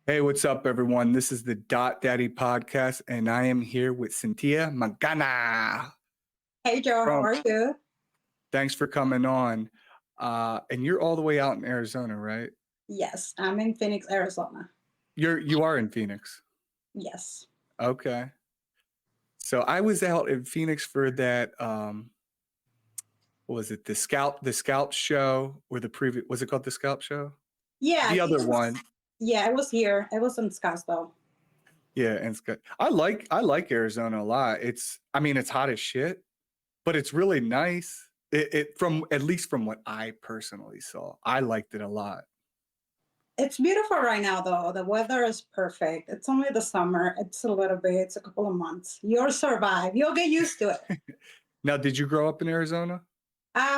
Hey, what's up, everyone? This is the Dattie podcast, and I am here with Sintia Magana. Hey Joe, how From are you? Thanks for coming on. And you're all the way out in Arizona, right? Yes, I'm in Phoenix, Arizona. You are in Phoenix. Yes. Okay. So I was out in Phoenix for that. What was it? The scalp show, or the previous? Was it called the scalp show? Yeah, The other one. yeah, it was here. It was in Scottsdale. Yeah, and it's good. I like Arizona a lot. It's hot as shit, but it's really nice. It from at least from what I personally saw, I liked it a lot. It's beautiful right now though. The weather is perfect. It's only the summer. It's a little bit, it's a couple of months. You'll survive. You'll get used to it. Now, did you grow up in Arizona?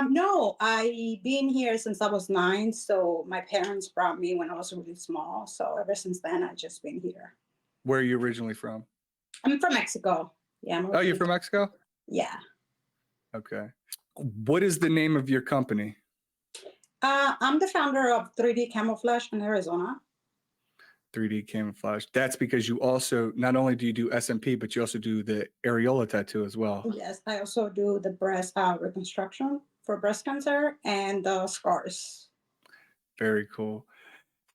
No, I been here since I was 9, so my parents brought me when I was really small. So ever since then I just been here. Where are you originally from? I'm from Mexico. Yeah, I'm Oh, you're originally from Mexico? yeah. Okay. What is the name of your company? I'm the founder of 3D Camouflage in Arizona. 3D Camouflage. That's because you also, not only do you do SMP, but you also do the areola tattoo as well. Yes, I also do the breast reconstruction for breast cancer and the scars. Very cool.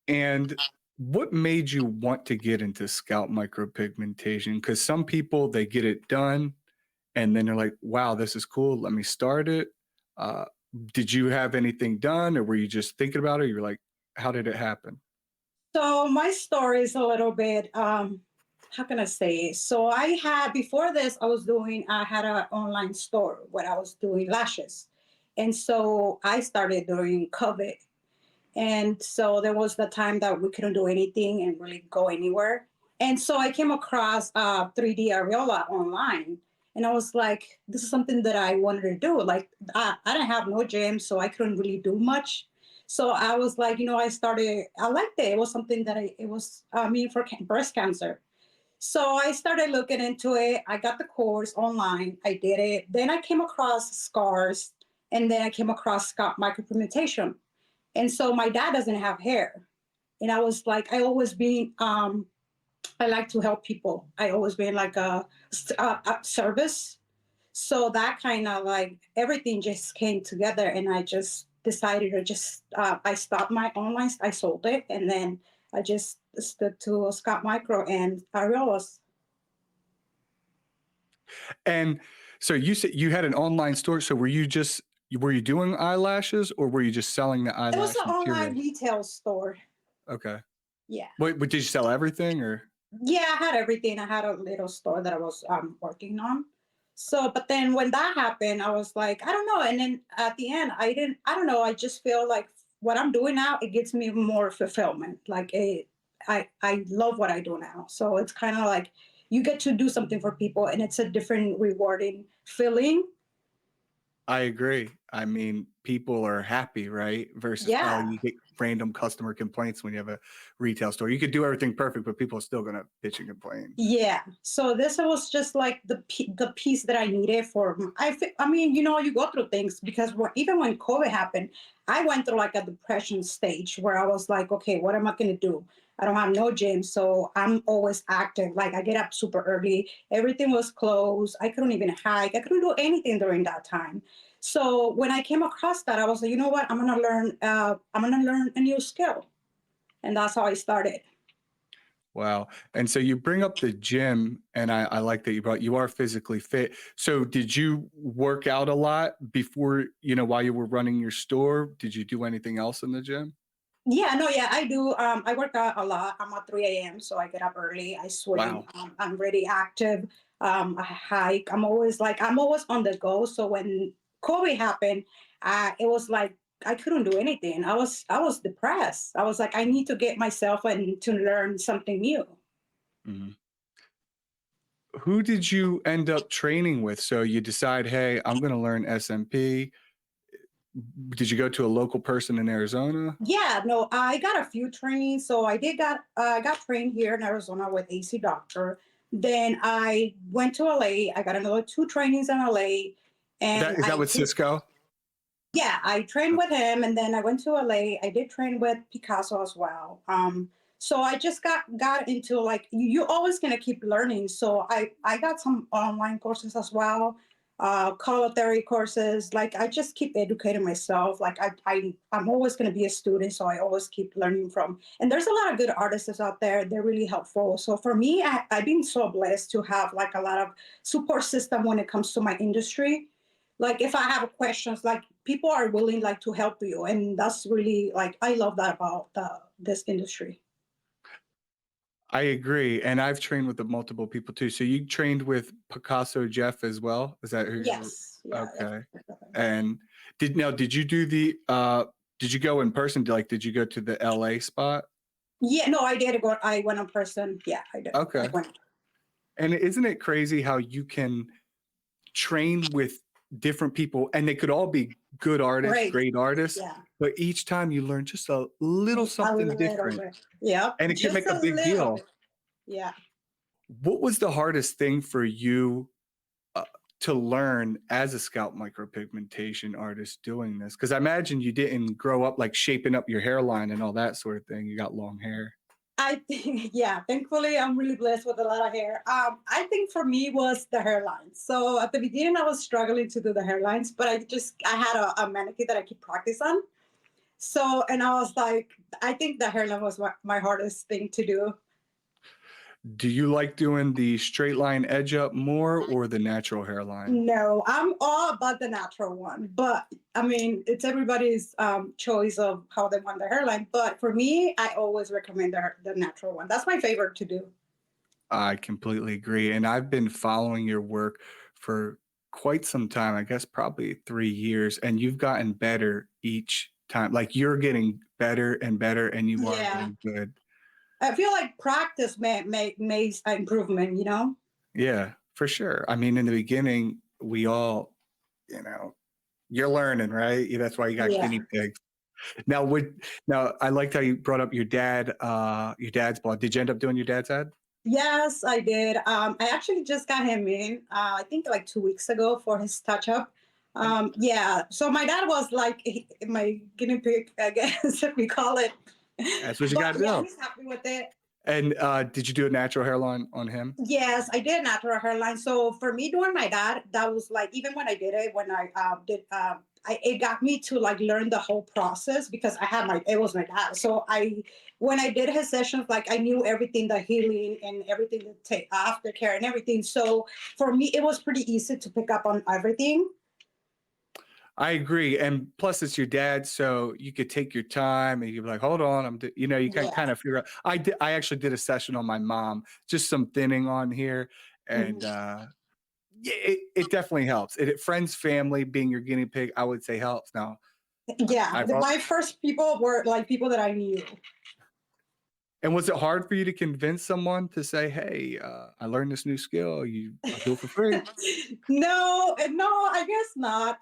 And what made you want to get into scalp micropigmentation? Because some people, they get it done and then they're like, wow, this is cool. Let me start it. Uh, did you have anything done, or were you just thinking about it? You're like, how did it happen? So my story is a little bit, how can I say? So I had, before this, I had an online store where I was doing lashes. And so I started during COVID. And so there was the time that we couldn't do anything and really go anywhere. And so I came across 3D Areola online. And I was like, this is something that I wanted to do. Like, I didn't have no gym, so I couldn't really do much. So I was like, I liked it. It was something that it was me for breast cancer. So I started looking into it. I got the course online. I did it. Then I came across scars, and then I came across scalp micropigmentation. And so my dad doesn't have hair. And I was like, I like to help people. I always been like a service. So that kind of like everything just came together, and I just decided to I stopped my online, I sold it, and then I just stood to Scott Micro and Areolas. And so you said you had an online store. So were you doing eyelashes, or were you just selling the It was eyelash an online material? retail store. Okay. Yeah. Wait, but did you sell everything, or? Yeah, I had everything. I had a little store that I was working on. So, but then when that happened, I was like, I don't know. And then at the end, I don't know. I just feel like what I'm doing now, it gives me more fulfillment. I love what I do now. So it's kind of like you get to do something for people, and it's a different rewarding feeling. I agree. I mean, people are happy, right? Versus, oh, Yeah. you get random customer complaints when you have a retail store. You could do everything perfect, but people are still going to bitch and complain. Yeah. So this was just like the piece that I needed for. I mean, you go through things because even when COVID happened, I went through like a depression stage where I was like, okay, what am I going to do? I don't have no gym, so I'm always active. Like I get up super early. Everything was closed. I couldn't even hike. I couldn't do anything during that time. So when I came across that, I was like, you know what? I'm gonna learn. I'm gonna learn a new skill, and that's how I started. Wow. And so you bring up the gym, and I like that you are physically fit. So did you work out a lot before, while you were running your store? Did you do anything else in the gym? Yeah, no, yeah, I do. I work out a lot. I'm at 3 a.m., so I get up early. I swim. Wow. I'm really active. I hike. I'm always on the go. So when COVID happened, it was like I couldn't do anything. I was depressed. I was like, I need to get myself and to learn something new. Mhm. Who did you end up training with? So you decide, hey, I'm going to learn SMP. Did you go to a local person in Arizona? Yeah, no, I got a few trainings. So I got trained here in Arizona with AC Doctor. Then I went to LA. I got another 2 trainings in LA, and Is that with Cisco? yeah, I trained with him, and then I went to LA. I did train with Picasso as well. So I just got into like you're always gonna keep learning. So I got some online courses as well, color theory courses. Like I just keep educating myself. Like I'm always gonna be a student, so I always keep learning from. And there's a lot of good artists out there. They're really helpful. So for me, I've been so blessed to have like a lot of support system when it comes to my industry. Like if I have questions, like people are willing like to help you, and that's really like I love that about this industry. I agree, and I've trained with the multiple people too. So you trained with Picasso Jeff as well? Is that who you Yes. Yeah. okay. And did you do the did you go in person? Like did you go to the LA spot? Yeah. No, I did go. I went in person. Yeah, I did. I Okay. went. And isn't it crazy how you can train with different people and they could all be good artists, Great. great artists, Yeah. but each time you learn just a little A something little different bit. Yeah. and it can Just make a a big little deal. bit. Yeah. What was the hardest thing for you uh, to learn as a scalp micropigmentation artist doing this? Because I imagine you didn't grow up like shaping up your hairline and all that sort of thing. You got long hair. I think, yeah, thankfully I'm really blessed with a lot of hair. I think for me was the hairline. So at the beginning I was struggling to do the hairlines, but I had a mannequin that I keep practice on. So, and I was like, I think the hairline was my hardest thing to do. Do you like doing the straight line edge up more or the natural hairline? No, I'm all about the natural one, but I mean, it's everybody's choice of how they want their hairline. But for me, I always recommend the natural one. That's my favorite to do. I completely agree. And I've been following your work for quite some time, I guess probably 3 years, and you've gotten better each time. Like you're getting better and better, and you are Yeah, getting good. I feel like practice makes improvement. You know. Yeah, for sure. I mean, in the beginning, we all, you know, you're learning, right? That's why you got Yeah. guinea pigs. Now, I liked how you brought up your dad's blog. Did you end up doing your dad's ad? Yes, I did. I actually just got him in. I think like 2 weeks ago for his touch up. Yeah. So my dad was like my guinea pig, I guess if we call it. That's what you But got to yeah, do. he's happy with it. And did you do a natural hairline on him? Yes, I did natural hairline. So for me doing my dad, that was like even when I did it, when I did it got me to like learn the whole process because I had my it was my dad. So I when I did his sessions, like I knew everything, the healing and everything, the take aftercare and everything. So for me, it was pretty easy to pick up on everything. I agree, and plus it's your dad, so you could take your time and you'd be like, "Hold on, you can Yeah. kind of figure out." I actually did a session on my mom, just some thinning on here, and Mhm. yeah, it definitely helps. Friends, family, being your guinea pig, I would say helps. Now, Yeah. I've My first people were like people that I knew. and was it hard for you to convince someone to say, "Hey, I learned this new skill. I'll do it for free"? No, no, I guess not.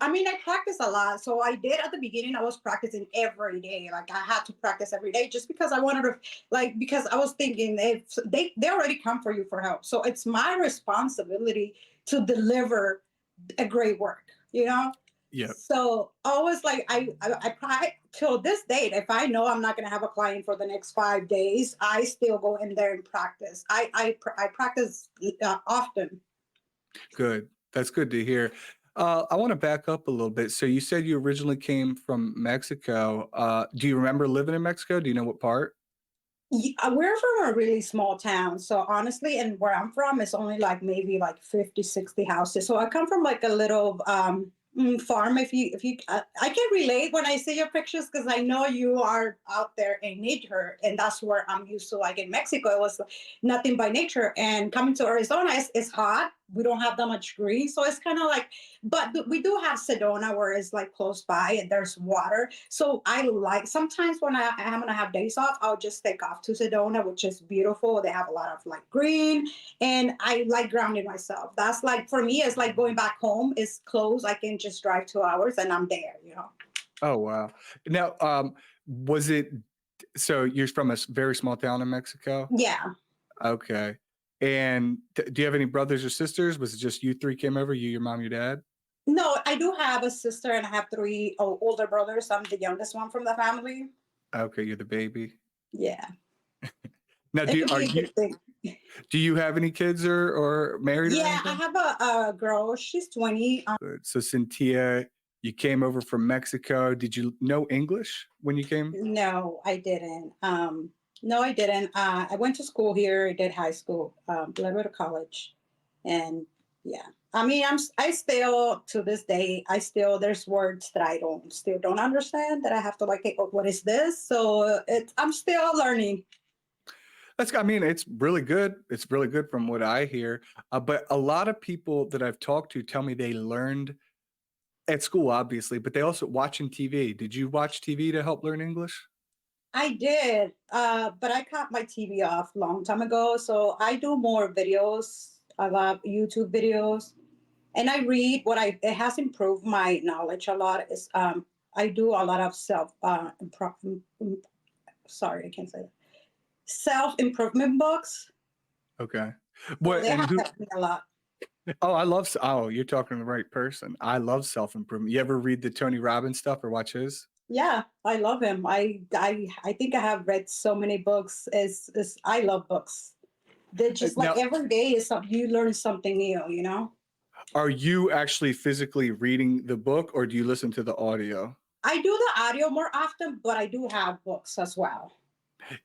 I mean, I practice a lot. So I did at the beginning. I was practicing every day. Like I had to practice every day just because I wanted to, like, because I was thinking if they already come for you for help, so it's my responsibility to deliver a great work. You know. Yeah, So always like till this date, if I know I'm not going to have a client for the next 5 days, I still go in there and practice. I practice often. good. That's good to hear. I want to back up a little bit. So you said you originally came from Mexico. Do you remember living in Mexico? Do you know what part? We're from a really small town. So honestly, and where I'm from, it's only like maybe like 50, 60 houses. So I come from like a little farm. If you, I can relate when I see your pictures because I know you are out there in nature, and that's where I'm used to. Like in Mexico, it was nothing by nature, and coming to Arizona, it's hot. We don't have that much green, so it's kind of like. But we do have Sedona, where it's like close by, and there's water. So I like sometimes when I'm gonna have days off, I'll just take off to Sedona, which is beautiful. They have a lot of like green, and I like grounding myself. That's like for me, it's like going back home. It's close. I can just drive 2 hours and I'm there. You know. Oh, wow. Now, was it so you're from a very small town in Mexico? Yeah. Okay. And do you have any brothers or sisters? Was it just you three came over, you, your mom, your dad? No, I do have a sister and I have three older brothers. I'm the youngest one from the family. Okay, you're the baby. Yeah. Now, It could are be a you good thing. do you have any kids or married or Yeah, I anything? have a girl. She's 20. Good. So Cynthia, you came over from Mexico. Did you know English when you came? No, I didn't. No, I didn't. I went to school here. I did high school, Delaware College, and yeah. I mean, I still to this day, I still there's words that I don't understand that I have to like, "Hey, oh, what is this?" So I'm still learning. I mean, it's really good. It's really good from what I hear. But a lot of people that I've talked to tell me they learned at school, obviously, but they also watching TV. Did you watch TV to help learn English? I did, but I cut my TV off long time ago. So I do more videos. I love YouTube videos, and I read. It has improved my knowledge a lot. Is I do a lot of sorry, I can't say that. Self improvement books. Okay. So What they and have who? helped me a lot. Oh, I love. Oh, you're talking to the right person. I love self improvement. You ever read the Tony Robbins stuff or watch his? Yeah, I love him. I think I have read so many books. Is I love books. They're just like Now, every day is something you learn something new. You know. are you actually physically reading the book or do you listen to the audio? I do the audio more often, but I do have books as well.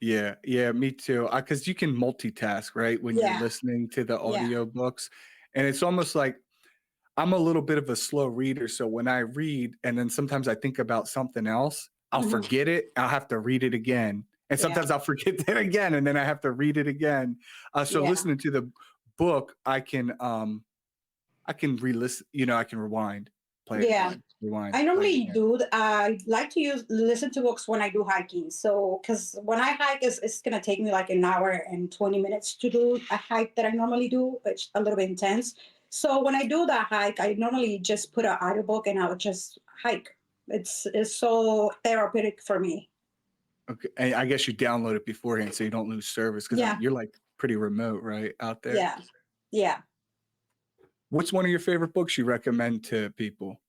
Yeah, yeah, me too. Because you can multitask, right, when you're Yeah, listening to the yeah. audio books, and it's almost like I'm a little bit of a slow reader, so when I read and then sometimes I think about something else, I'll Mhm. forget it. I'll have to read it again, and Yeah, sometimes I'll forget that again, and then I have to read it again. So yeah, listening to the book, I can re-listen. I can rewind, play it yeah. again, rewind, I play it normally again. do. I like to listen to books when I do hiking. So, because when I hike, it's gonna take me like an hour and 20 minutes to do a hike that I normally do. It's a little bit intense. So when I do that hike, I normally just put an audiobook and I'll just hike. It's so therapeutic for me. Okay, and I guess you download it beforehand so you don't lose service because Yeah, you're like pretty remote, right, out there. yeah, yeah. What's one of your favorite books you recommend to people?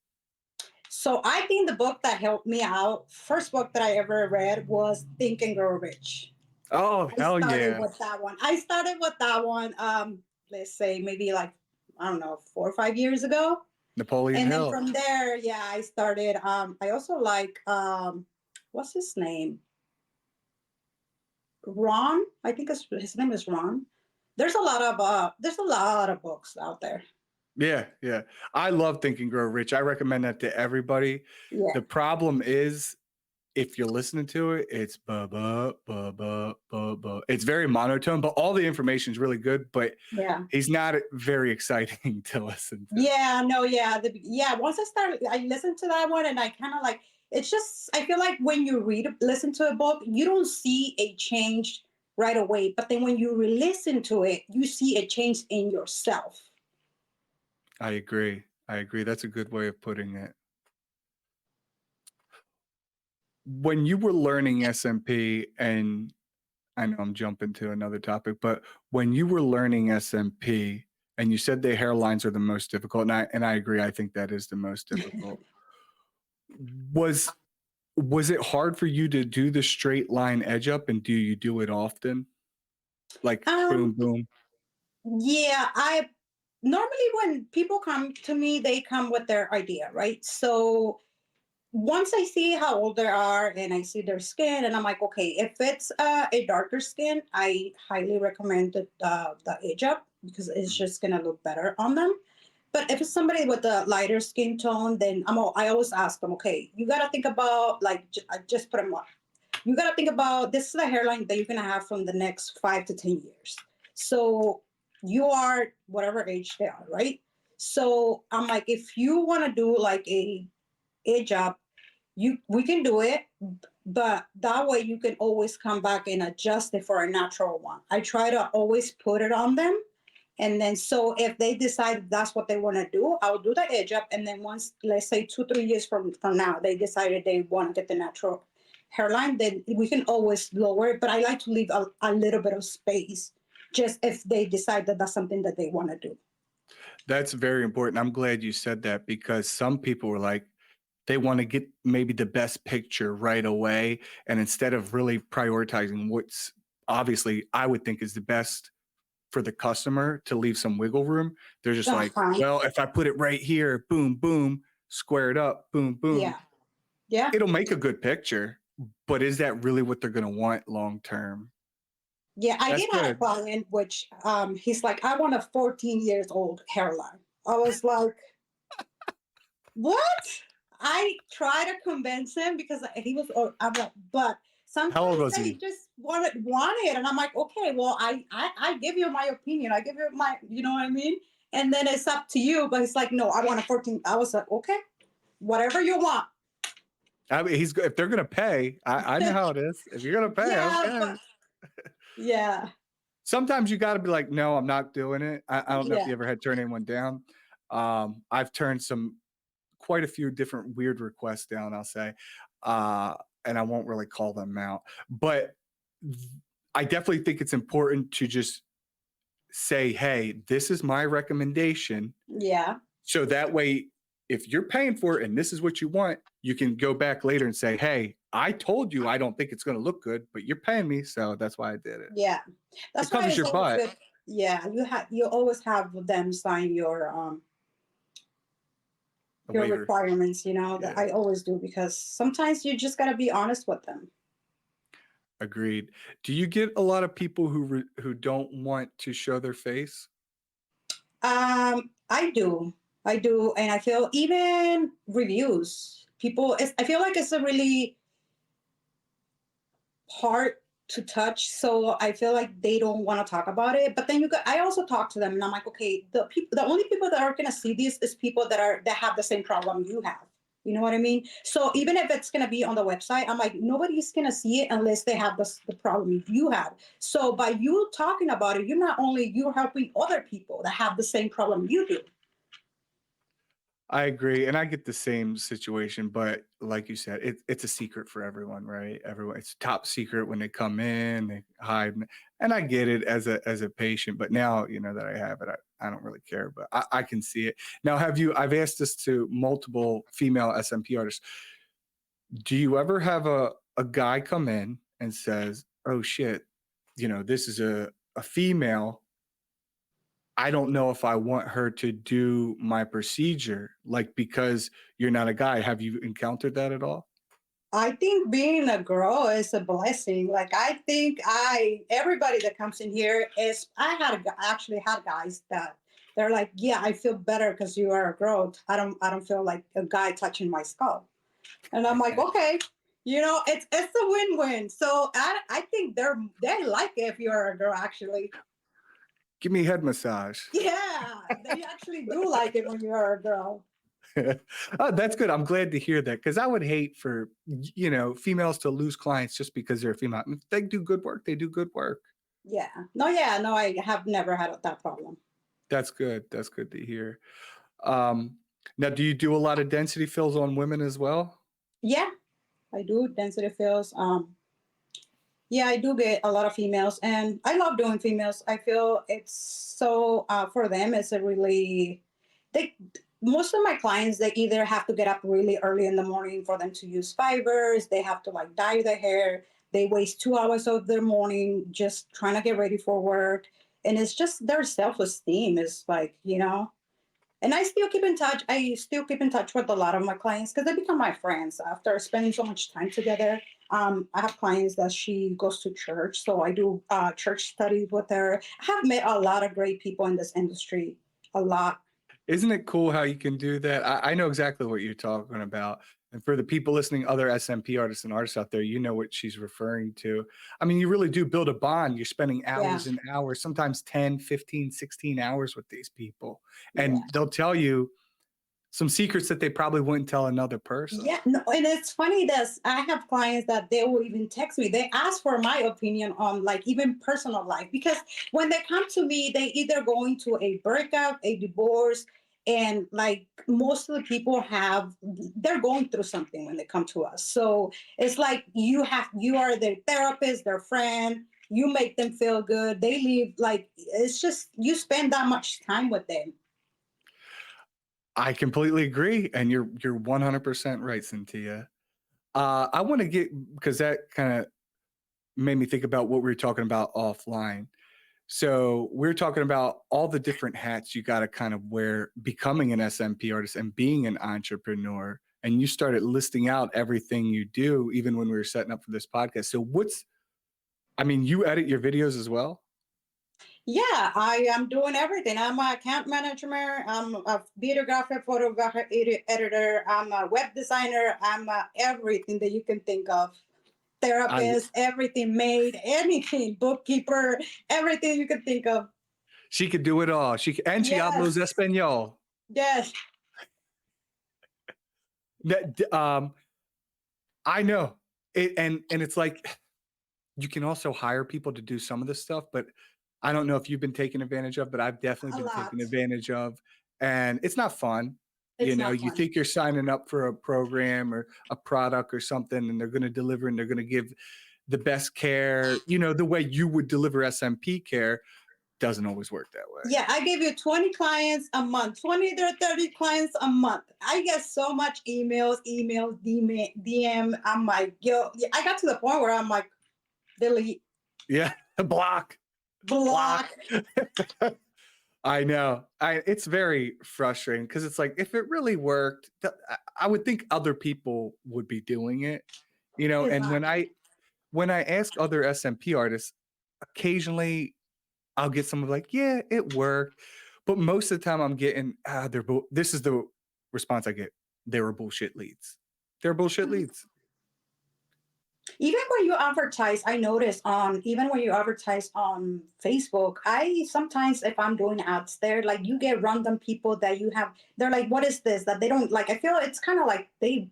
So I think the book that helped me out, first book that I ever read was Think and Grow Rich. Oh, I hell started yeah. with that one. I started with that one, let's say maybe like, I don't know, 4 or 5 years ago. Napoleon And then Hill. from there, yeah, I started. I also like, what's his name? Ron. I think his name is Ron. There's a lot of books out there. Yeah, yeah. I love Think and Grow Rich. I recommend that to everybody. Yeah, The problem is if you're listening to it, it's ba ba ba ba ba ba. It's very monotone, but all the information is really good, but yeah. he's not very exciting to listen to. Yeah, no, yeah, yeah. Once I started, I listened to that one, and I kind of like. It's just I feel like when you listen to a book, you don't see a change right away, but then when you re-listen to it, you see a change in yourself. I agree. I agree. That's a good way of putting it. When you were learning SMP, and I know I'm jumping to another topic, but when you were learning SMP and you said the hairlines are the most difficult, and I agree, I think that is the most difficult. Was was it hard for you to do the straight line edge up and do you do it often? Like boom, Um, boom. yeah, I normally when people come to me, they come with their idea, right? So once I see how old they are and I see their skin, and I'm like, okay, if it's a darker skin, I highly recommend the age up because it's just gonna look better on them. But if it's somebody with a lighter skin tone, then I always ask them, okay, you gotta think about like I just put them on. You gotta think about this is the hairline that you're gonna have from the next 5 to 10 years. So you are whatever age they are, right? So I'm like, if you want to do like a job, we can do it, but that way you can always come back and adjust it for a natural one. I try to always put it on them, and then so if they decide that's what they want to do, I'll do the edge up, and then once, let's say 2 3 years from now, they decided they want to get the natural hairline, then we can always lower it. But I like to leave a little bit of space, just if they decide that that's something that they want to do. That's very important. I'm glad you said that because some people were like, they want to get maybe the best picture right away. And instead of really prioritizing what's obviously I would think is the best for the customer to leave some wiggle room. They're just like, Uh-huh. well, if I put it right here, boom, boom, square it up, boom, boom, Yeah. Yeah. it'll make a good picture. But is that really what they're going to want long term? Yeah. I That's did have a good. client which he's like, I want a 14 years old hairline. I was like, what? I try to convince him because he was, I'm like, but How old sometimes was they he? just want it. And I'm like, okay, well, I give you my opinion. I give you my, you know what I mean? And then it's up to you. But he's like, no, I want a 14. I was like, okay, whatever you want. I mean, if they're going to pay, I know how it is. If you're going to pay, Yeah, okay. but yeah, Sometimes you got to be like, no, I'm not doing it. I don't know if yeah, you ever had to turn anyone down. I've turned quite a few different weird requests down, I'll say. Uh, and I won't really call them out. But I definitely think it's important to just say, hey, this is my recommendation. yeah, So that way, if you're paying for it and this is what you want, you can go back later and say, hey, I told you I don't think it's going to look good, but you're paying me. So that's why I did it. yeah. It That's why covers it's your always butt. good. Yeah, you always have them sign A your waiver. requirements, you know, that Yeah. I always do because sometimes you just gotta be honest with them. Agreed. Do you get a lot of people who don't want to show their face? I do. I do. And I feel even reviews, I feel like it's a really hard to touch. So I feel like they don't want to talk about it. But then I also talk to them and I'm like, okay, the only people that are going to see this is people that have the same problem you have. You know what I mean? So even if it's going to be on the website, I'm like, nobody's going to see it unless they have the problem you have. So by you talking about it, you're helping other people that have the same problem you do. I agree, and I get the same situation, but like you said, it's a secret for everyone, right? Everyone, it's top secret when they come in, they hide, and I get it as a patient, but now you know that I have it, I don't really care, but I can see it now. I've asked this to multiple female SMP artists. Do you ever have a guy come in and says, "Oh shit, you know this is a female. I don't know if I want her to do my procedure, like, because you're not a guy." Have you encountered that at all? I think being a girl is a blessing. Like I think everybody that comes in here is actually had guys that they're like, yeah, I feel better because you are a girl. I don't feel like a guy touching my skull. And I'm like, okay, it's a win-win. So I think they like it if you're a girl actually. Give me a head massage. Yeah, they actually do like it when you're a girl. Oh, that's good. I'm glad to hear that because I would hate for females to lose clients just because they're a female. If they do good work, they do good work. Yeah, no, I have never had that problem. That's good. That's good to hear. Um, Now, do you do a lot of density fills on women as well? Yeah, I do density fills. Yeah, I do get a lot of females, and I love doing females. I feel it's so for them. It's a really they. Most of my clients they either have to get up really early in the morning for them to use fibers. They have to like dye their hair. They waste 2 hours of their morning just trying to get ready for work, and it's just their self esteem is like and I still keep in touch. I still keep in touch with a lot of my clients because they become my friends after spending so much time together. I have clients that she goes to church, so I do church studies with her. I have met a lot of great people in this industry, a lot. Isn't it cool how you can do that? I know exactly what you're talking about. And for the people listening, other SMP artists and artists out there, you know what she's referring to. I mean, you really do build a bond. You're spending Yeah, hours and hours, sometimes 10, 15, 16 hours with these people. yeah. And they'll tell you some secrets that they probably wouldn't tell another person. Yeah, no, and it's funny that I have clients that they will even text me. They ask for my opinion on like even personal life because when they come to me, they either going to a breakup, a divorce, and like most of the people they're going through something when they come to us. So it's like you are their therapist, their friend. You make them feel good. They leave like it's just you spend that much time with them. I completely agree. And you're 100% right, Cynthia. I want to get, because that kind of made me think about what we were talking about offline. So we're talking about all the different hats you got to kind of wear becoming an SMP artist and being an entrepreneur. And you started listing out everything you do, even when we were setting up for this podcast. So I mean, you edit your videos as well? Yeah, I am doing everything. I'm an account manager. I'm a videographer, photographer, editor. I'm a web designer. I'm everything that you can think of. I, Therapist, everything, maid, anything, bookkeeper, everything you can think of. she could do it all. And she hablos Yes, español. yes. I know it, and it's like you can also hire people to do some of this stuff, but I don't know if you've been taken advantage of, but I've definitely A been taken lot. advantage of, and it's not fun. You It's know, not you fun. think you're signing up for a program or a product or something, and they're going to deliver and they're going to give the best care, the way you would deliver SMP care doesn't always work that way. Yeah, I give you 20 clients a month, 20 to 30 clients a month. I get so much emails, DM. I'm like, yo, I got to the point where I'm like, delete, Yeah, block, block. block. I know. It's very frustrating because it's like if it really worked, I would think other people would be doing it, and when Exactly. I ask other SMP artists, occasionally I'll get someone like, yeah, it worked. But most of the time I'm getting, this is the response I get. They were bullshit leads. They're bullshit leads. Even when you advertise, I notice on even when you advertise on Facebook, I sometimes if I'm doing ads there, like you get random people that you have, they're like, what is this? That they don't like. I feel it's kind of like they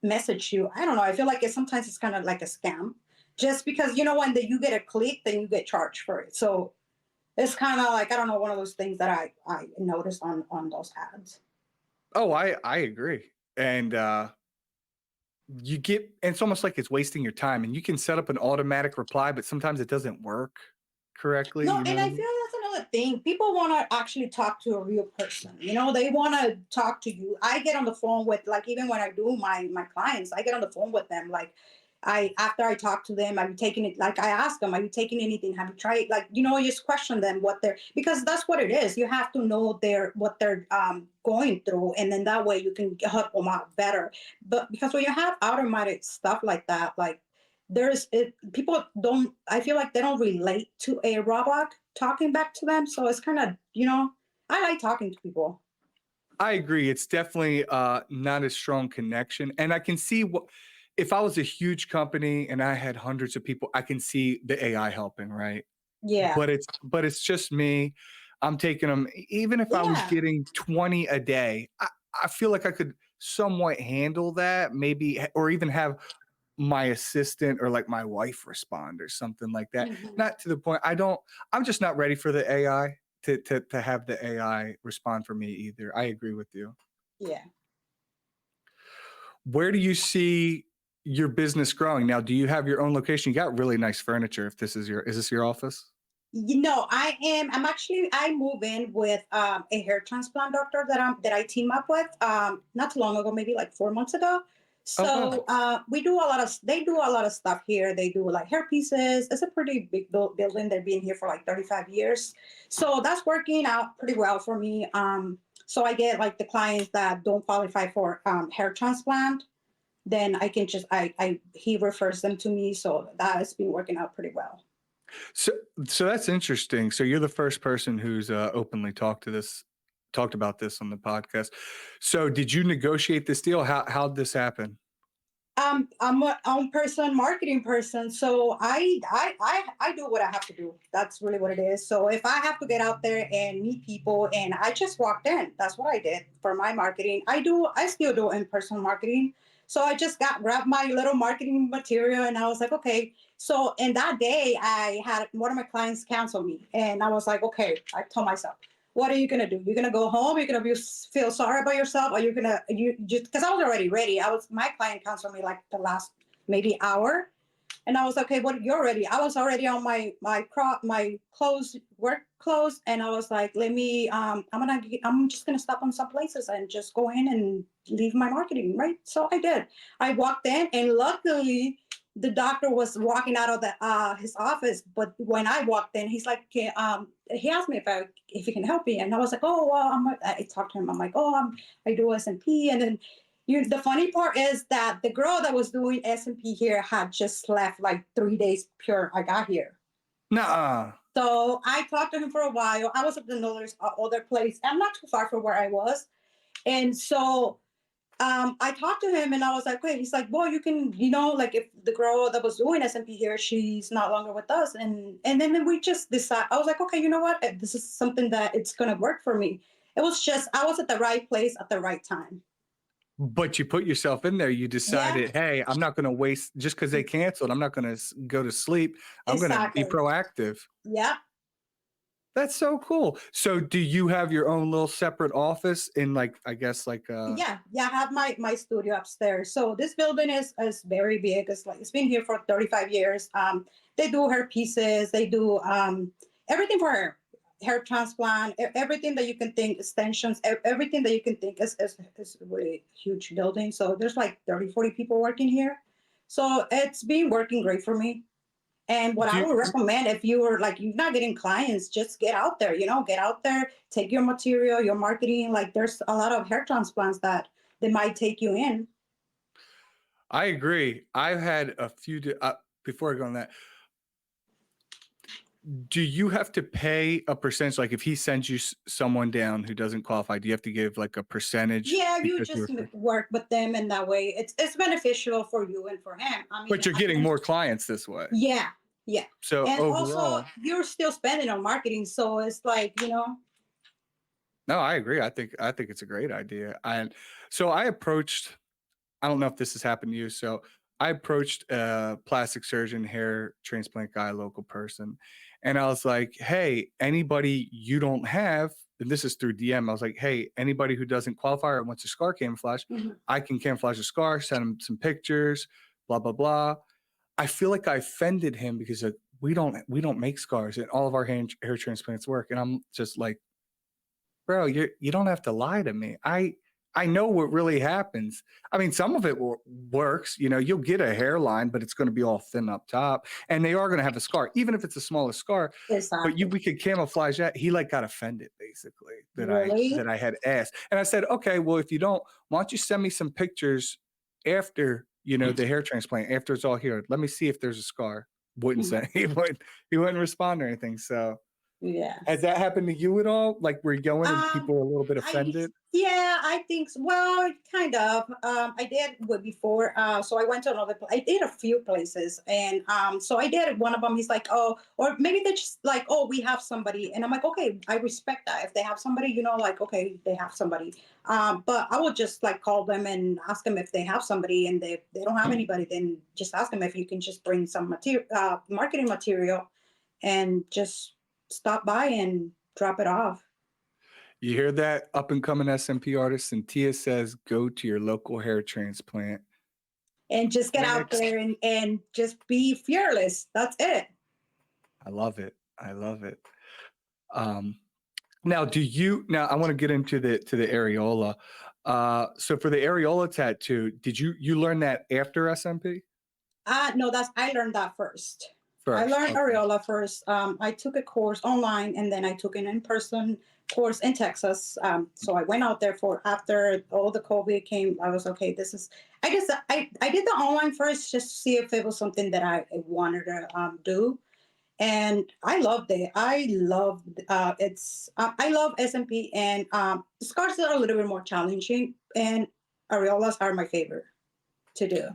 message you. I don't know. I feel like sometimes it's kind of like a scam. Just because when you get a click, then you get charged for it. So it's kind of like I don't know, one of those things that I noticed on those ads. Oh, I agree. And it's almost like it's wasting your time, and you can set up an automatic reply, but sometimes it doesn't work correctly. No, You know and what I I feel mean? that's another thing. People want to actually talk to a real person. They want to talk to you. I get on the phone with like even when I do my clients, I get on the phone with them. Like after I talk to them, I'm taking it. Like I ask them, are you taking anything? Have you tried? Like you just question them what they're because that's what it is. You have to know what they're going through, and then that way you can help them out better. But because when you have automatic stuff like that, like people don't I feel like they don't relate to a robot talking back to them, so it's kind of I like talking to people. I agree. It's definitely not a strong connection. And I can see what if I was a huge company and I had hundreds of people, I can see the AI helping, right? Yeah, But it's just me. I'm taking them, even if I was yeah. getting 20 a day, I feel like I could somewhat handle that, maybe, or even have my assistant or like my wife respond or something like that. Mhm. Not to the point I'm just not ready for the AI to have the AI respond for me either. I agree with you. Yeah. Where do you see your business growing? Now, do you have your own location? You got really nice furniture. If this is this your office? I'm actually I move in with a hair transplant doctor that I team up with not too long ago, maybe like 4 months ago. Oh wow. So we do a lot of they do a lot of stuff here. They do like hair pieces. It's a pretty big building. They've been here for like 35 years. So that's working out pretty well for me. So I get like the clients that don't qualify for hair transplant, then I can just I he refers them to me. So that has been working out pretty well. So so that's interesting. So you're the first person who's openly talked about this on the podcast. So did you negotiate this deal? How'd this happen? I'm a own person, marketing person. So I do what I have to do. That's really what it is. So if I have to get out there and meet people, and I just walked in, that's what I did for my marketing. I still do in person marketing. So I just grabbed my little marketing material, and I was like, okay. So in that day, I had one of my clients cancel me, and I was like, okay. I told myself, what are you gonna do? You're gonna go home. You're gonna feel sorry about yourself, or you're gonna you just because I was already ready. My client counseled me like the last maybe hour, and I was okay. What you're ready? I was already on my clothes, work clothes, and I was like, let me. I'm just gonna stop on some places and just go in and leave my marketing right. So I did. I walked in, and luckily the doctor was walking out of the his office, but when I walked in, he's like, he asked me if he can help me, and I was like, oh well, I talked to him. I'm like, oh, I do SMP, and then the funny part is that the girl that was doing SMP here had just left like 3 days pure. I got here. Nuh-uh. So I talked to him for a while. I was at another other place. I'm not too far from where I was, and so I talked to him and I was like, wait, he's like, boy, you can, like if the girl that was doing SMP here, she's not longer with us. And then we just decided, I was like, okay, you know what? This is something that it's going to work for me. It was just, I was at the right place at the right time. But you put yourself in there. You decided, hey, I'm not going to waste just because they canceled. I'm not going to go to sleep. I'm going to be proactive. Yeah. That's so cool. So do you have your own little separate office in like, I guess like yeah, I have my studio upstairs. So this building is very big. It's been here for 35 years. They do hair pieces, they do everything for hair transplant, everything that you can think, extensions, everything that you can think is a really huge building. So there's like 30-40 people working here. So it's been working great for me. And what I would recommend, if you were like, you're not getting clients, just get out there, get out there, take your material, your marketing. Like there's a lot of hair transplants that they might take you in. I agree. I've had a few, before I go on that, do you have to pay a percentage? Like if he sends you someone down who doesn't qualify, do you have to give like a percentage? Yeah, you just work with them, and that way it's beneficial for you and for him. I mean, but you're getting more clients this way. Yeah, yeah. So and overall, also you're still spending on marketing, so it's like, No, I agree. I think it's a great idea. And so I approached, I don't know if this has happened to you. So I approached a plastic surgeon, hair transplant guy, local person. And I was like, hey, anybody you don't have, and this is through DM. I was like, hey, anybody who doesn't qualify or wants a scar camouflage, I can camouflage a scar, send him some pictures, blah, blah, blah. I feel like I offended him because we don't make scars and all of our hair transplants work. And I'm just like, bro, you don't have to lie to me. I know what really happens. I mean, some of it works. You'll get a hairline, but it's going to be all thin up top, and they are going to have a scar, even if it's the smallest scar. Exactly. But we could camouflage that. He like got offended basically that Really? I had asked, and I said, okay, well, if you don't, why don't you send me some pictures after the hair transplant, after it's all healed? Let me see if there's a scar. Wouldn't say he wouldn't respond or anything. So. Yeah. Has that happened to you at all? Like where you go in and people are a little bit offended? I think so. Well, kind of. I did before. So I went to another place. I did a few places. And so I did one of them. He's like, oh, or maybe they're just like, oh, we have somebody. And I'm like, okay, I respect that. If they have somebody, like, okay, they have somebody. But I would just like call them and ask them if they have somebody. And they don't have anybody, then just ask them if you can just bring some marketing material and just stop by and drop it off. You hear that, up and coming SMP artist? Sintia says, go to your local hair transplant. And just get out there and just be fearless. That's it. I love it. I love it. Now I want to get into the areola. So for the areola tattoo, did you learn that after SMP? No, I learned that first. I learned areola first. I took a course online, and then I took an in-person course in Texas. So I went out there after all the COVID came. I was okay. I did the online first just to see if it was something that I wanted to do, and I loved it. I love SMP, and scars are a little bit more challenging, and areolas are my favorite to do.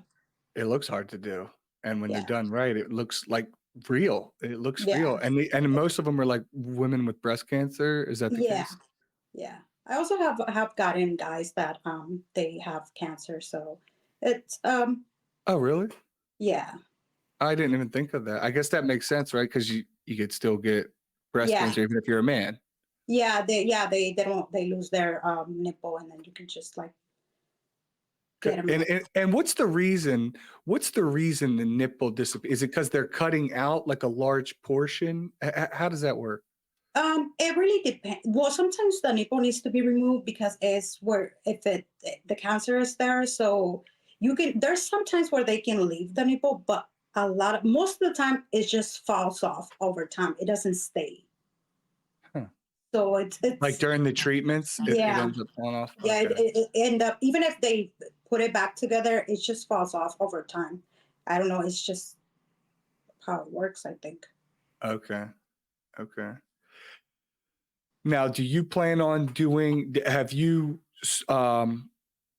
It looks hard to do. And when they're done right, it looks like real. It looks real. And most of them are like women with breast cancer. Is that the case? Yeah. I also have gotten guys that they have cancer. So it's Oh, really? Yeah. I didn't even think of that. I guess that makes sense, right? Because you could still get breast cancer even if you're a man. Yeah, they lose their nipple, and then you can just like. And what's the reason? What's the reason the nipple disappears? Is it because they're cutting out like a large portion? How does that work? It really depends. Well, sometimes the nipple needs to be removed because it's where the cancer is there. So there's sometimes where they can leave the nipple, but most of the time it just falls off over time. It doesn't stay. Huh. So it's Like during the treatments, it yeah, ends up falling off. yeah. Okay. It end up, even if they put it back together, it just falls off over time. I don't know. It's just how it works, I think. Okay. Okay. Now, do you plan on have you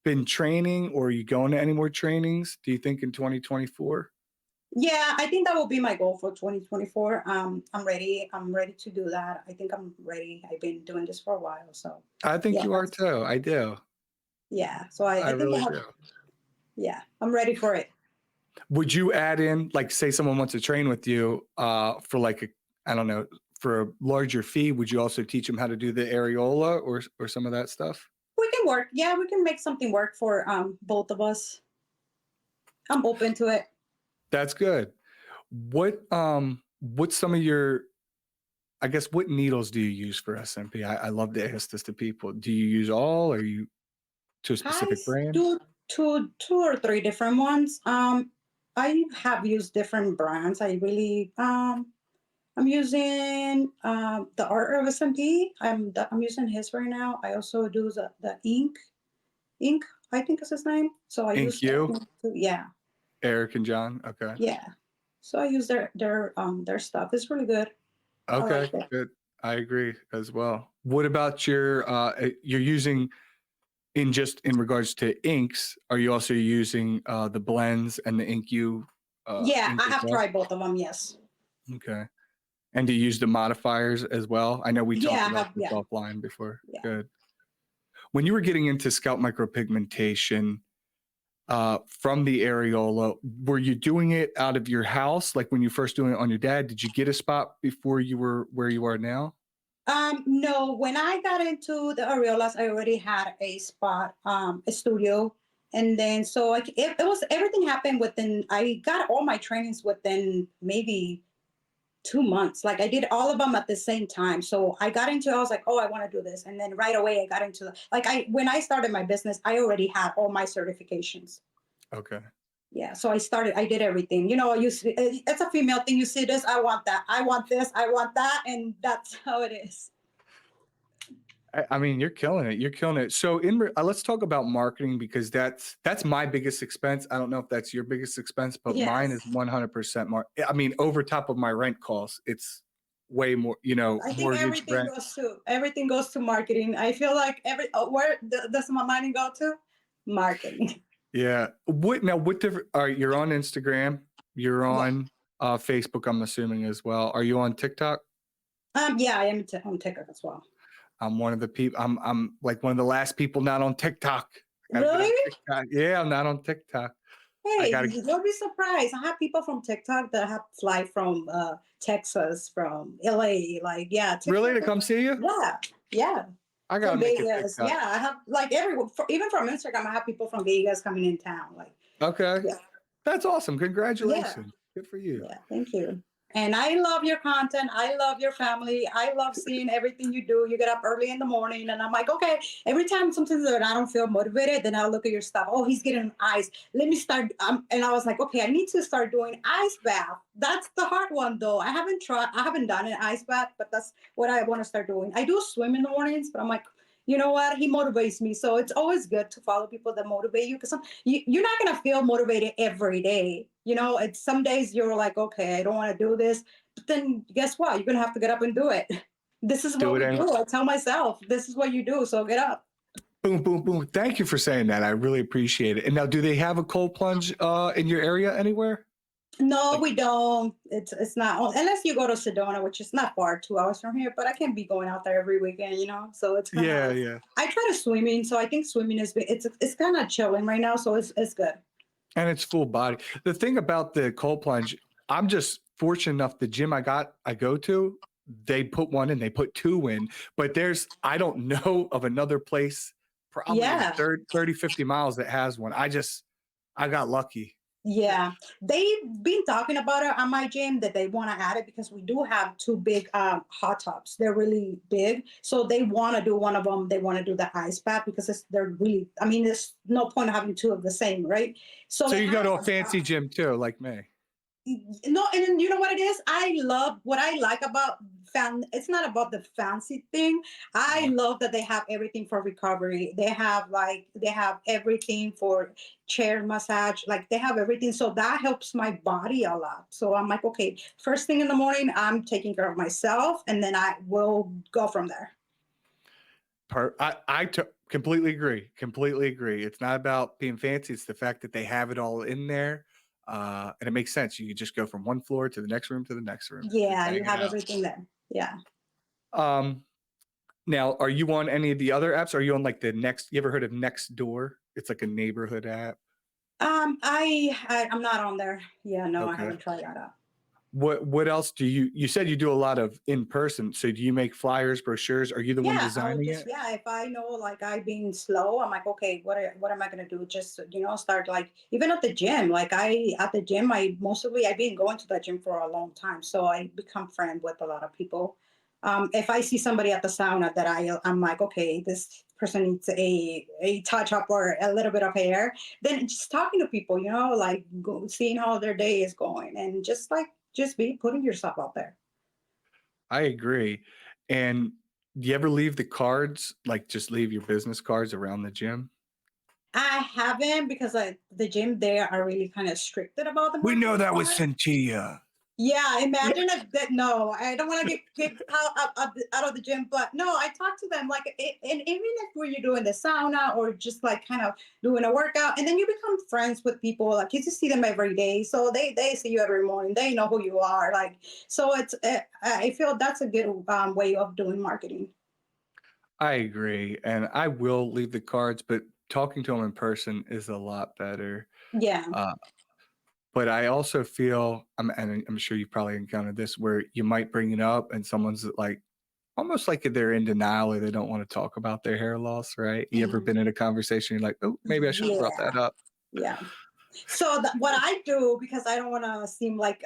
been training, or are you going to any more trainings, do you think, in 2024? Yeah, I think that will be my goal for 2024. I'm ready. I'm ready to do that. I think I'm ready. I've been doing this for a while. So I think yeah, you are too. I do. yeah. So I I think really do. yeah, I'm ready for it. Would you add in, like, say someone wants to train with you for like I don't know, for a larger fee, would you also teach them how to do the areola or some of that stuff? We can work. Yeah, we can make something work for both of us. I'm open to it. That's good. What's some of your, I guess, what needles do you use for SMP? I love to ask this to people. Do you use all, or are you to a I specific brand? do two or three different ones. I have used different brands. I'm using the Art of SMP. I'm using his right now. I also do the ink. I think is his name. So I Ink use that you, one too. Yeah, Eric and John. Okay. yeah. So I use their stuff. It's really good. I Okay, like it. good. I agree as well. What about you're using, in regards to inks, are you also using the blends and the ink you Yeah, ink I as have well? tried both of them. Yes. Okay. And do you use the modifiers as well? I know we Yeah, talked I about have. this Yeah, offline before. yeah. Good. When you were getting into scalp micropigmentation from the areola, were you doing it out of your house? Like when you first doing it on your dad, did you get a spot before you were where you are now? No, when I got into the areolas, I already had a spot, a studio. And then, so like it was, everything happened within, I got all my trainings within maybe 2 months. Like I did all of them at the same time. So I got into, I was like, oh, I want to do this. And then right away I got into when I started my business, I already had all my certifications. Okay. Yeah, so I did everything. It's a female thing. You see this, I want that. I want this, I want that. And that's how it is. I mean, you're killing it. You're killing it. So let's talk about marketing, because that's my biggest expense. I don't know if that's your biggest expense, but mine is Yes. 100% more. I mean, over top of my rent costs, it's way more, I think mortgage, rent. everything goes to marketing. I feel like does my money go to? Marketing. Yeah. What different, all right, you're on Instagram, you're Yeah. on Facebook, I'm assuming, as well. Are you on TikTok? Yeah, I am on TikTok as well. I'm one of the people, I'm like one of the last people not on TikTok. I gotta get on Really? TikTok. Yeah, I'm not on TikTok. I Hey, gotta, you'll be surprised. I have people from TikTok that have fly from Texas, from LA. Like, yeah, really, TikTok. to come see you? Yeah, yeah. I gotta From make a Vegas. TikTok. Yeah, I have like everyone. Even from Instagram, I have people from Vegas coming in town. Like, Okay. yeah, That's awesome. yeah. Congratulations. Good for you. Yeah, thank you. And I love your content. I love your family. I love seeing everything you do. You get up early in the morning, and I'm like, okay. Every time sometimes that I don't feel motivated, then I'll look at your stuff. Oh, he's getting ice. Let me start. And I was like, okay, I need to start doing ice bath. That's the hard one, though. I haven't tried. I haven't done an ice bath, but that's what I want to start doing. I do swim in the mornings, but I'm like, you know what? He motivates me. So it's always good to follow people that motivate you, because you're not going to feel motivated every day. It's some days you're like, okay, I don't want to do this. But then guess what? You're going to have to get up and do it. This is Do what it we anyway. do. I tell myself, this is what you do. So get up. Boom, boom, boom. Thank you for saying that. I really appreciate it. And now, do they have a cold plunge in your area anywhere? No, Like, we don't. It's not, unless you go to Sedona, which is not far, 2 hours from here. But I can't be going out there every weekend. So it's kind yeah, of. yeah. I try to swimming, so I think swimming it's kind of chilling right now, so it's good. And it's full body. The thing about the cold plunge, I'm just fortunate enough, the gym I go to, they put one in, they put two in, but I don't know of another place probably in Yeah. 30, 50 miles that has one. I got lucky. Yeah, they've been talking about it on my gym that they want to add it because we do have two big hot tubs. They're really big, so they want to do one of them. They want to do the ice bath because they're really. I mean, there's no point of having two of the same, right? So So it you go has to a a fancy gym too, like me. no, and then you know what it is? I love what I like about it's not about the fancy thing. I Uh, love that they have everything for recovery. They have everything for chair massage. Like they have everything. So that helps my body a lot. So I'm like, okay, first thing in the morning, I'm taking care of myself and then I will go from there. Completely agree. Completely agree. It's not about being fancy. It's the fact that they have it all in there. And it makes sense. You could just go from one floor to the next room to the next room. Just Yeah, you bang it have out. everything there. Yeah. Um, Now, are you on any of the other apps? Are you on like you ever heard of Next Door? It's like a neighborhood app. I'm not on there. Yeah, no, I Okay. haven't tried that out. What else you said you do a lot of in person. So do you make flyers, brochures? Are you the one Yeah, I would designing just it? yeah. If I know like I've been slow, I'm like, okay, what am I gonna do? Just start like even at the gym. Like I at the gym, I've been going to the gym for a long time, so I become friend with a lot of people. If I see somebody at the sauna that I'm like, okay, this person needs a touch up or a little bit of hair, then just talking to people, like seeing how their day is going, and just be putting yourself out there. I agree. And do you ever leave the cards, like just leave your business cards around the gym? I haven't because the gym there are really kind of stricted about the We know marketing that with part. Sintia. Yeah, imagine if that. No, I don't want to get kicked out of the gym, but no, I talk to them like, and even if when you're doing the sauna or just like kind of doing a workout, and then you become friends with people, like you just see them every day, so they see you every morning, they know who you are, like so I feel that's a good way of doing marketing. I agree. And I will leave the cards, but talking to them in person is a lot better. Yeah, Uh, but I also feel, and I'm sure you've probably encountered this, where you might bring it up and someone's like, almost like they're in denial or they don't want to talk about their hair loss, right? You ever Mhm. been in a conversation, you're like, oh, maybe I should have brought Yeah, that up. yeah. So what I do because I don't want to seem like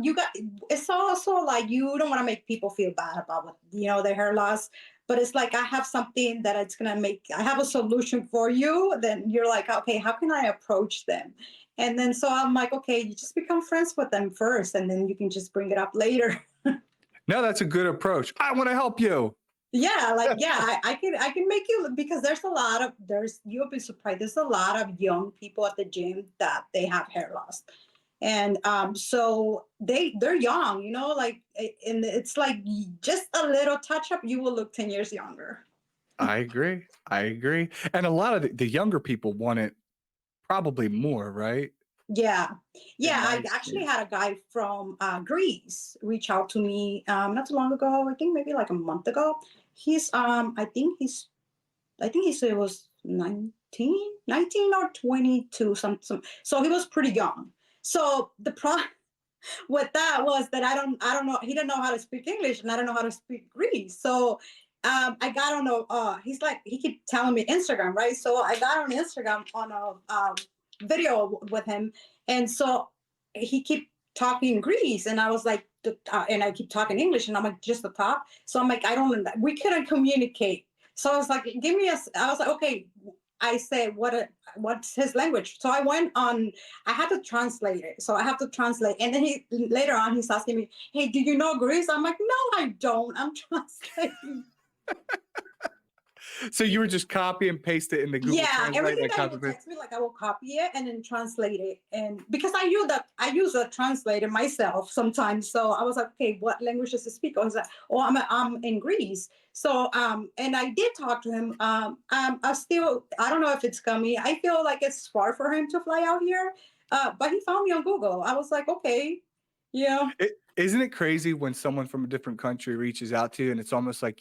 you got it's also like you don't want to make people feel bad about what their hair loss, but it's like I have something that it's gonna make I have a solution for you. Then you're like, okay, how can I approach them? And then so I'm like, okay, you just become friends with them first, and then you can just bring it up later. No, that's a good approach. I want to help you. Yeah, like yeah, I can make you because you'll be surprised. There's a lot of young people at the gym that they have hair loss, and so they're young, like and it's like just a little touch up, you will look 10 years younger. I agree. I agree. And a lot of the younger people want it probably more, right? Yeah, In yeah. my I actually experience. had a guy from Greece reach out to me not too long ago. I think maybe like a month ago. He's I think he said it was 19 or 22, some. So he was pretty young. So the problem with that was that I don't know. He didn't know how to speak English, and I don't know how to speak Greek. So I got on a. He's like he keep telling me Instagram, right? So I got on Instagram on a video with him, and so he keep talking Greece, and I was like, and I keep talking English, and I'm like just the top. So I'm like, I don't. We couldn't communicate. So I was like, give me a. I was like, okay. I said, what's his language? So I went on. I had to translate it. So I have to translate. And then he later on he's asking me, hey, do you know Greece? I'm like, no, I don't. I'm translating. So you were just copy and paste it in the Google Yeah, Translate, everything like that he copy will paste. text me, like I will copy it and then translate it. And because I use a translator myself sometimes. So I was like, okay, what language does he speak? I was like, oh, I'm in Greece. So and I did talk to him. I don't know if it's coming. I feel like it's far for him to fly out here. But he found me on Google. I was like, okay, yeah. Isn't it crazy when someone from a different country reaches out to you and it's almost like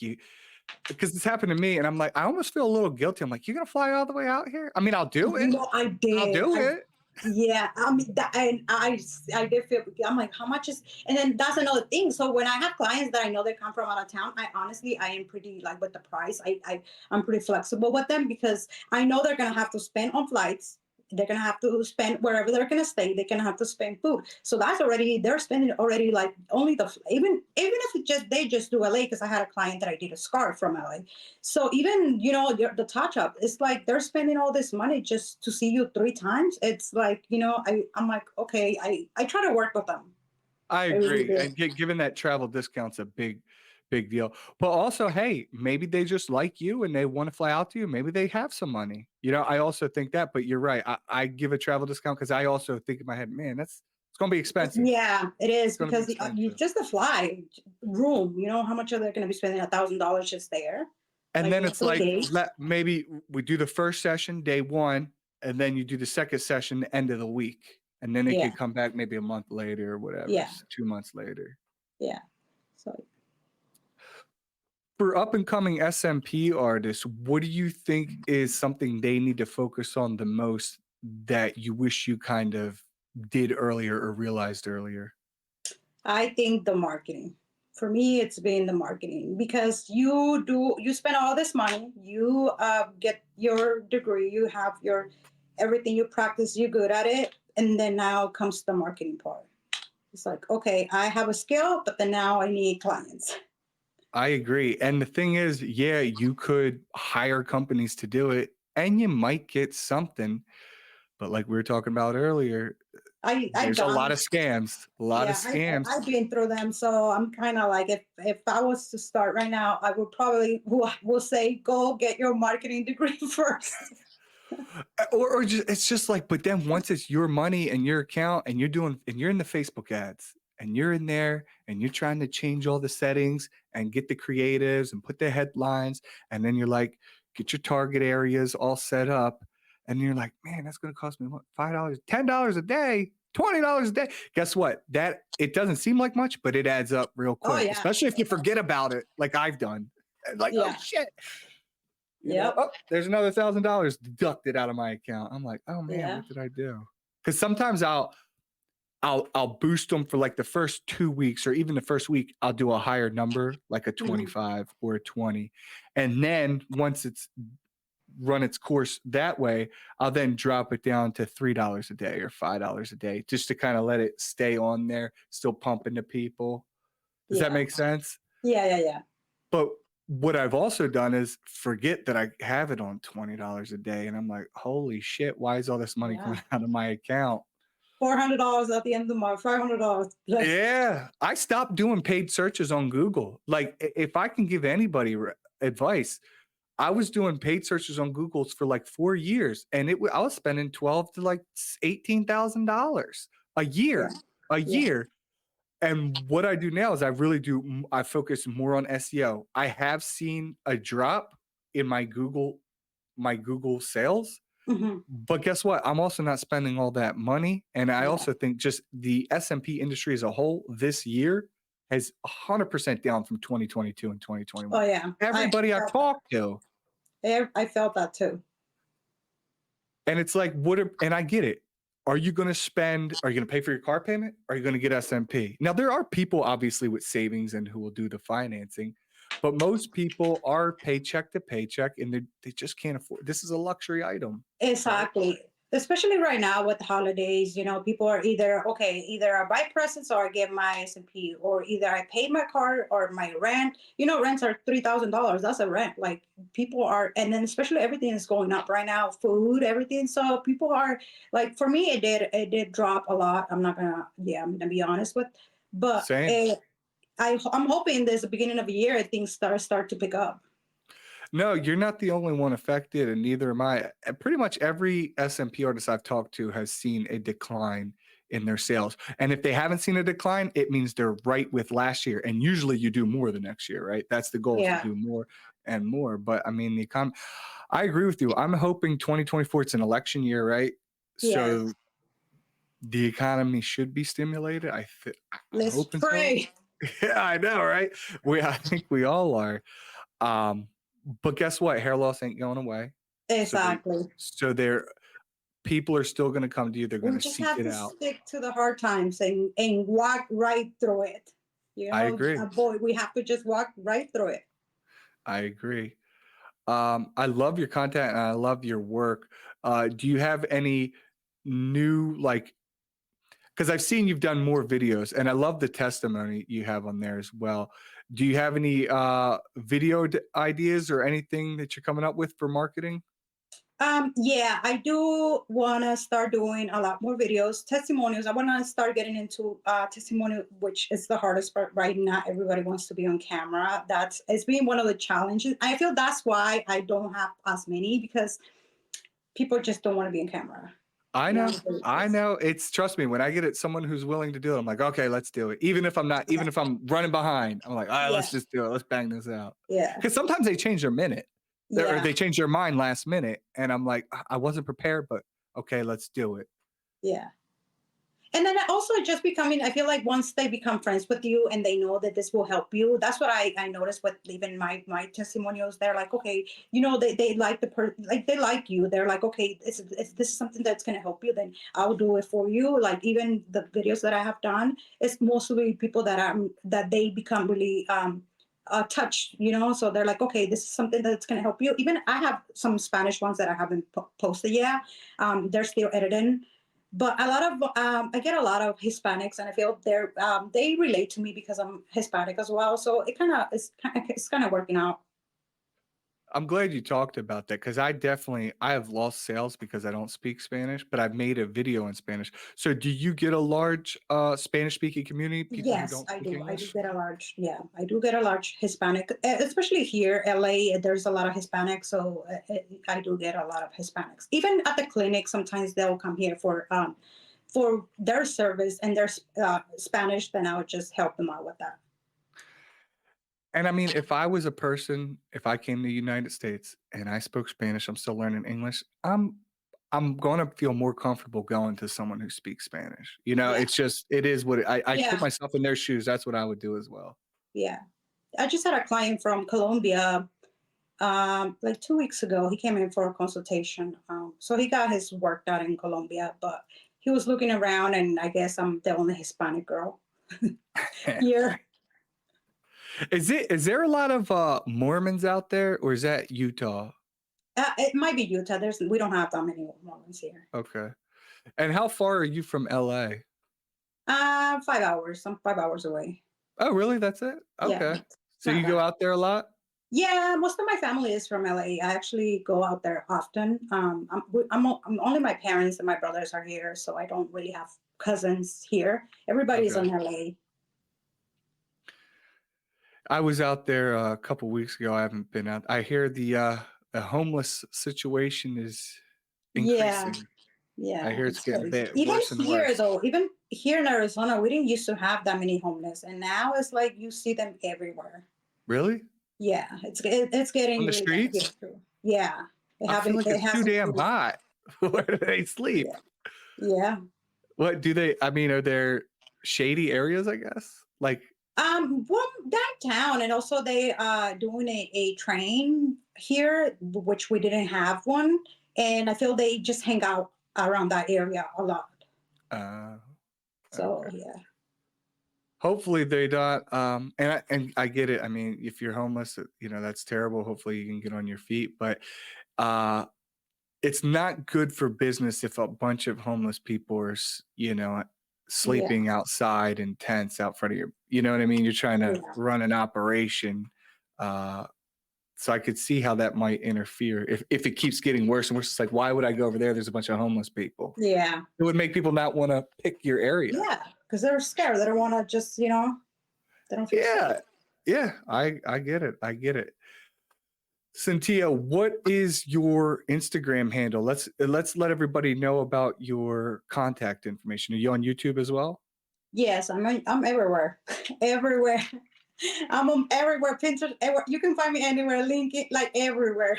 because it's happened to me and I'm like, I almost feel a little guilty. I'm like, you're going to fly all the way out here? I mean, I'll do it. I I'll did. do it. Yeah, I mean, and I did feel. I'm like, how much is? And then that's another thing. So when I have clients that I know they come from out of town, I am pretty like with the price. I'm pretty flexible with them because I know they're gonna have to spend on flights. they're gonna have to spend wherever they're gonna stay. They're gonna have to spend food. So that's already they're spending already like only the even if it just they just do LA because I had a client that I did a scarf from LA. So even the touch up, it's like they're spending all this money just to see you 3 times. It's like I'm like okay, I try to work with them. I I really agree. do. And given that travel discount's a big deal. But also, hey, maybe they just like you and they want to fly out to you. Maybe they have some money. I also think that, but you're right. I give a travel discount because I also think in my head, man, it's gonna be expensive. Yeah, it is It's gonna be because you expensive. just the fly room. You know how much are they going to be spending $1,000 just there? And Like then in it's 3 like days. maybe we do the first session day one, and then you do the second session the end of the week. And then they Yeah, could come back maybe a month later or whatever, yeah, 2 months later. yeah. So For up and coming SMP artists, what do you think is something they need to focus on the most that you wish you kind of did earlier or realized earlier? I think the marketing. For me, it's been the marketing because you spend all this money, you get your degree, you have your everything, you practice, you're good at it, and then now comes the marketing part. It's like, okay, I have a skill, but then now I need clients. I agree. And the thing is, yeah, you could hire companies to do it and you might get something. But like we were talking about earlier, I've there's a lot done. of scams, a lot of Yeah, scams. I've been through them, so I'm kind of like if I was to start right now, I would probably will say go get your marketing degree first. Or just it's just like, but then once it's your money and your account and you're in the Facebook ads and you're in there and you're trying to change all the settings and get the creatives and put the headlines, and then you're like, get your target areas all set up, and you're like, man, that's gonna cost me what, $5, $10 a day, $20 a day. Guess what? That it doesn't seem like much, but it adds up real Oh quick, yeah, especially if you forget about it, like I've done. And like, oh yeah, shit. yep, Oh, there's another $1,000 deducted out of my account. I'm like, oh man, yeah, what did I do? Because sometimes I'll boost them for like the first 2 weeks or even the first week. I'll do a higher number, like a mhm, 25 or a 20, and then once it's run its course that way, I'll then drop it down to $3 a day or $5 a day, just to kind of let it stay on there, still pumping to people. Does that yeah, make sense? yeah, yeah, yeah, But what I've also done is forget that I have it on $20 a day, and I'm like, "Holy shit, why is all this money yeah. coming out of my account?" $400 at the end of the month, $500. Like, Yeah, I stopped doing paid searches on Google. Like, if I can give anybody advice, I was doing paid searches on Google's for like 4 years, and I was spending 12 to like $18,000 a yeah, year, a yeah, year. And what I do now is I focus more on SEO. I have seen a drop in my Google sales, hmm, but guess what? I'm also not spending all that money, and I yeah. also think just the SMP industry as a whole this year has 100% down from 2022 and Oh 2021. yeah, I Everybody I've felt that. talked to, I felt that too. and it's like, and I get it. Are you going to pay for your car payment? Are you going to get SMP? Now, there are people obviously with savings and who will do the financing, but most people are paycheck to paycheck and they just can't afford. This is a luxury item, right? Exactly. Especially right now with the holidays, people are either okay, either I buy presents or I get my S&P, or either I pay my car or my rent. Rents are $3,000. That's a rent. Like people are, and then especially everything is going up right now, food, everything. So people are like, for me, it did drop a lot. I'm gonna be honest with, but Same. I'm hoping there's the beginning of the year things start to pick up. No, you're not the only one affected, and neither am I. Pretty much every SMP artist I've talked to has seen a decline in their sales. And if they haven't seen a decline, it means they're right with last year. And usually you do more the next year, right? That's the goal, is to Yeah. do more and more. But I mean, I agree with you. I'm hoping 2024, it's an election year, right? So Yes. the economy should be stimulated. I'm Let's hoping so. pray. Yeah, I know, right? I think we all are. Um, but guess what? Hair loss ain't going away. So they Exactly. so they're people are still gonna come to you. They're We gonna just seek have it to out. stick to the hard times and walk right through it. I agree. Boy, we have to just walk right through it. I agree. I love your content and I love your work. Do you have any new, like, because I've seen you've done more videos and I love the testimony you have on there as well. Do you have any video ideas or anything that you're coming up with for marketing? Yeah, I do want to start doing a lot more videos, testimonials. I want to start getting into testimonial, which is the hardest part right now. Everybody wants to be on camera. That's it's been one of the challenges. I feel that's why I don't have as many because people just don't want to be on camera. I You know, know. I know. It's trust me, when I get it someone who's willing to do it, I'm like, okay, let's do it. yeah, Even if I'm running behind, I'm like, all right, yeah, let's just do it. Let's bang this out. yeah, Because sometimes they change their minute. Or yeah, they change their mind last minute. And I'm like, I wasn't prepared, but okay, let's do it. yeah. And then also just becoming, I feel like once they become friends with you and they know that this will help you, that's what I noticed with even my testimonials. They're like, okay, you know, they like like they like you. They're like, okay, this is something that's going to help you. Then I'll do it for you. Like even the videos that I have done, it's mostly people that they become really touched, you know. So they're like, okay, this is something that's going to help you. Even I have some Spanish ones that I haven't posted yet. They're still editing, but a lot of I get a lot of Hispanics, and I feel they relate to me because I'm Hispanic as well. So it's kind of working out. I'm glad you talked about that because I have lost sales because I don't speak Spanish, but I've made a video in Spanish. So do you get a large Spanish speaking community, people who Yes, don't I speak do. I do English? get a large, yeah, I do get a large Hispanic, especially here, LA. There's a lot of Hispanics, so I do get a lot of Hispanics. Even at the clinic, sometimes they'll come here for their service and their Spanish. Then I would just help them out with that. And I mean, if I was a person, if I came to the United States and I spoke Spanish, I'm still learning English, I'm gonna feel more comfortable going to someone who speaks Spanish. You know, Yeah, it's just it is what I put yeah, myself in their shoes. That's what I would do as well. yeah. I just had a client from Colombia like 2 weeks ago. He came in for a consultation. So he got his work done in Colombia, but he was looking around, and I guess I'm the only Hispanic girl here. Is there a lot of Mormons out there, or is that Utah? It might be Utah. We don't have that many Mormons here. Okay. And how far are you from LA? 5 hours. I'm 5 hours away. Oh, really? That's it? Yeah, Okay. it's So not you go bad. out there a lot? Yeah, most of my family is from LA. I actually go out there often. I'm only my parents and my brothers are here, so I don't really have cousins here. Everybody's Okay. in LA. I was out there a couple weeks ago. I haven't been out. I hear the homeless situation is Yeah, increasing. I yeah, hear it's it's getting crazy. bad, Even worse and here, worse. though, even here in Arizona, we didn't used to have that many homeless, and now it's like you see them everywhere. Really? Yeah, it's On getting the really bad here streets? too. Yeah, I feel like it it's too hasn't damn really. hot. Where do they sleep? Yeah, yeah. What do they I mean, are there shady areas, I guess? Like, Well, downtown, and also they doing a train here, which we didn't have one, and I feel they just hang out around that area a lot. uh, So okay. yeah, Hopefully they not, and I get it. I mean, if you're homeless, you know, that's terrible. Hopefully you can get on your feet, but, uh, it's not good for business if a bunch of homeless people are, you know, yeah, sleeping outside in tents out front of your, you know what I mean? You're trying to yeah, run an operation. Uh, so I could see how that might interfere if it keeps getting worse and worse. It's like, why would I go over there? There's a bunch of homeless people. yeah. It would make people not want to pick your area. Yeah, because they're scared. They don't want to just, they don't feel safe. Yeah. Yeah. I get it. I get it. Sintia, what is your Instagram handle? Let's let everybody know about your contact information. Are you on YouTube as well? Yes, I'm everywhere, everywhere. I'm on everywhere. Pinterest, everywhere. You can find me anywhere. Link it like everywhere.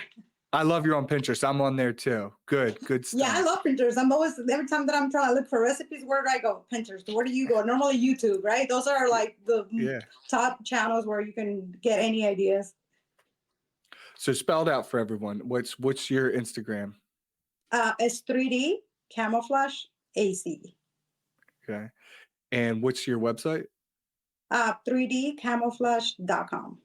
I love you're on Pinterest. I'm on there too. Good, good Yeah, I stuff. love Pinterest. I'm always every time that I'm trying to look for recipes, where do I go? Pinterest. Where do you go? Normally YouTube, right? Those are like the Yeah. top channels where you can get any ideas. So spelled out for everyone. What's your Instagram? It's 3D Camouflage AC. Okay. And what's your website? 3dcamouflage.com.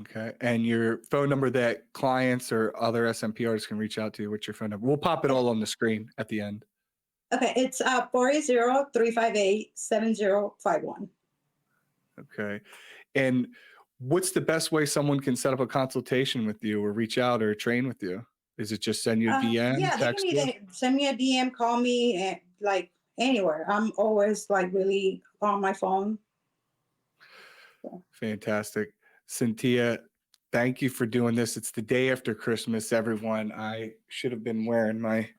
Okay. And your phone number that clients or other SMP artists can reach out to, what's your phone number? We'll pop it all on the screen at the end. Okay, it's 480-358-7051. Okay. And what's the best way someone can set up a consultation with you or reach out or train with you? Is it just send you a DM, Yeah, they can text you? either send me a DM, call me, and like anywhere. I'm always like really on my phone. So, Fantastic. Sintia, thank you for doing this. It's the day after Christmas, everyone. I should have been wearing my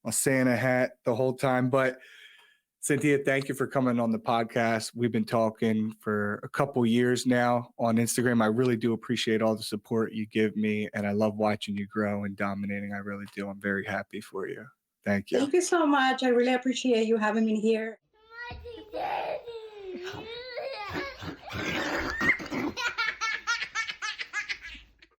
Santa hat the whole time, but Sintia, thank you for coming on the podcast. We've been talking for a couple years now on Instagram. I really do appreciate all the support you give me, and I love watching you grow and dominating. I really do. I'm very happy for you. Thank you. thank you so much. I really appreciate you having me here.